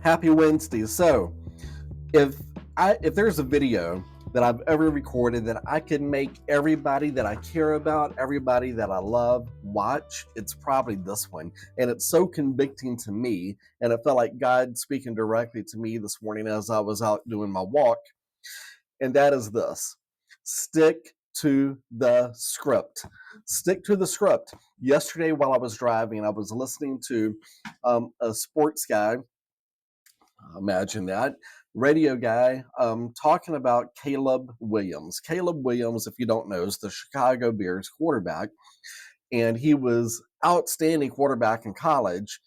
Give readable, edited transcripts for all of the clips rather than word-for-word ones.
Happy Wednesday. So, if if there's a video that I've ever recorded that I can make everybody that I care about, everybody that I love watch, it's probably this one. And it's so convicting to me, and it felt like God speaking directly to me this morning as I was out doing my walk, and that is this. Stick to the script. Stick to the script. Yesterday, while I was driving, I was listening to a sports guy. Imagine that. Radio guy talking about Caleb Williams. Caleb Williams, if you don't know, is the Chicago Bears quarterback, and he was outstanding quarterback in college,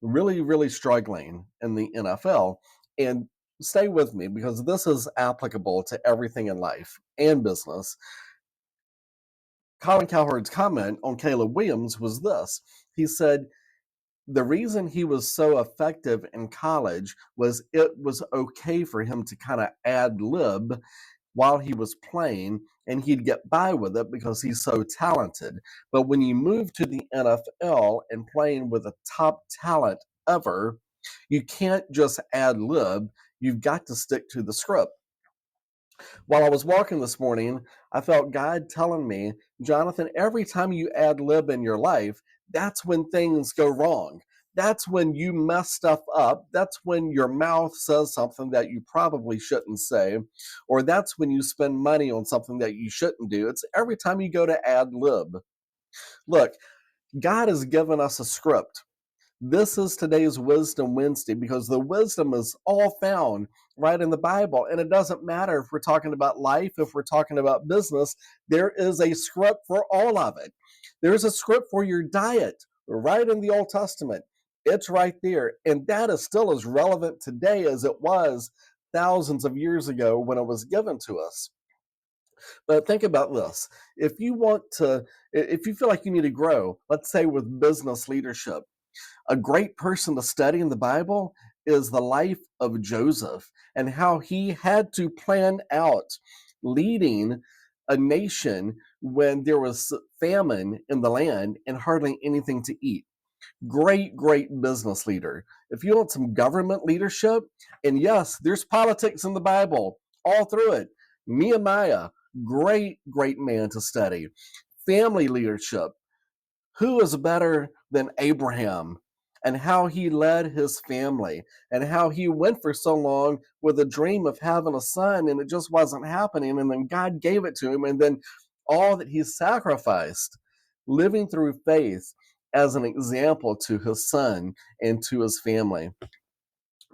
really, really struggling in the NFL. And stay with me because this is applicable to everything in life and business. Colin Cowherd's comment on Caleb Williams was this. He said, the reason he was so effective in college was it was okay for him to kind of ad lib while he was playing, and he'd get by with it because he's so talented. But when you move to the NFL and playing with a top talent ever, you can't just ad lib. You've got to stick to the script. While I was walking this morning, I felt God telling me, Jonathan, every time you ad lib in your life, that's when things go wrong. That's when you mess stuff up. That's when your mouth says something that you probably shouldn't say, or that's when you spend money on something that you shouldn't do. It's every time you go to ad lib. Look, God has given us a script. This is today's Wisdom Wednesday because the wisdom is all found right in the Bible. And it doesn't matter if we're talking about life, if we're talking about business, there is a script for all of it. There's a script for your diet right in the Old Testament. It's right there. And that is still as relevant today as it was thousands of years ago when it was given to us. But think about this. If you feel like you need to grow, let's say with business leadership, a great person to study in the Bible is the life of Joseph and how he had to plan out leading a nation when there was famine in the land and hardly anything to eat. Great, great business leader. If you want some government leadership, and yes, there's politics in the Bible all through it. Nehemiah, great, great man to study. Family leadership, who is better than Abraham and how he led his family and how he went for so long with a dream of having a son and it just wasn't happening. And then God gave it to him. And then all that he sacrificed, living through faith as an example to his son and to his family.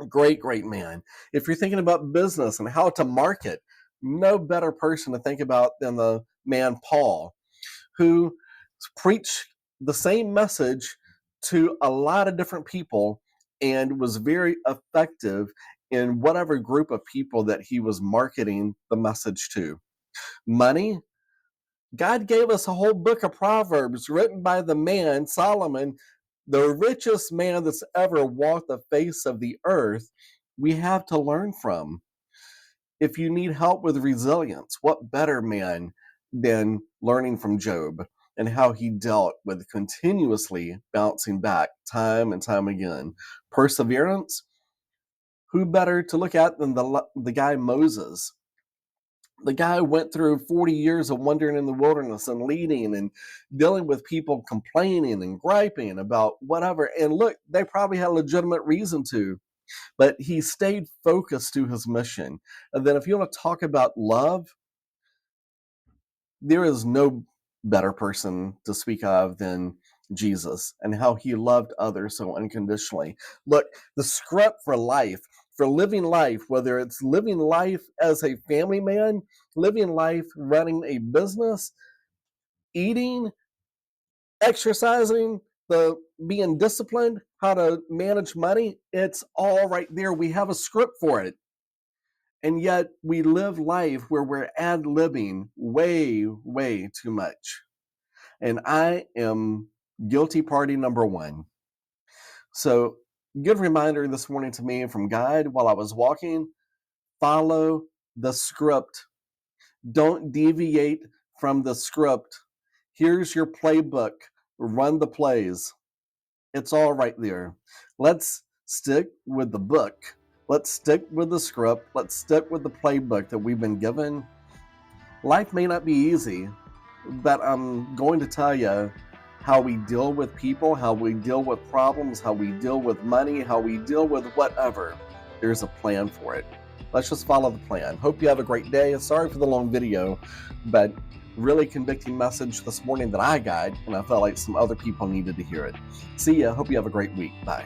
Great, great man. If you're thinking about business and how to market, no better person to think about than the man Paul, who preached the same message to a lot of different people and was very effective in whatever group of people that he was marketing the message to. Money, God gave us a whole book of Proverbs written by the man, Solomon, the richest man that's ever walked the face of the earth. We have to learn from. If you need help with resilience, what better man than learning from Job and how he dealt with continuously bouncing back time and time again? Perseverance, who better to look at than the guy Moses? The guy went through 40 years of wandering in the wilderness and leading and dealing with people complaining and griping about whatever. And look, they probably had a legitimate reason to, but he stayed focused to his mission. And then if you want to talk about love, there is no better person to speak of than Jesus and how he loved others so unconditionally. Look, the script for life, for living life, whether it's living life as a family man, living life running a business, eating, exercising, the being disciplined, how to manage money, it's all right there. We have a script for it. And yet we live life where we're ad libbing way, way too much. And I am guilty party number one. So, good reminder this morning to me from God while I was walking, follow the script. Don't deviate from the script. Here's your playbook. Run the plays. It's all right there. Let's Stick with the book. Let's stick with the script. Let's stick with the playbook that we've been given. Life may not be easy, but I'm going to tell you how we deal with people, how we deal with problems, how we deal with money, how we deal with whatever. There's a plan for it. Let's just follow the plan. Hope you have a great day. Sorry for the long video, but really convicting message this morning that I got, and I felt like some other people needed to hear it. See ya. Hope you have a great week. Bye.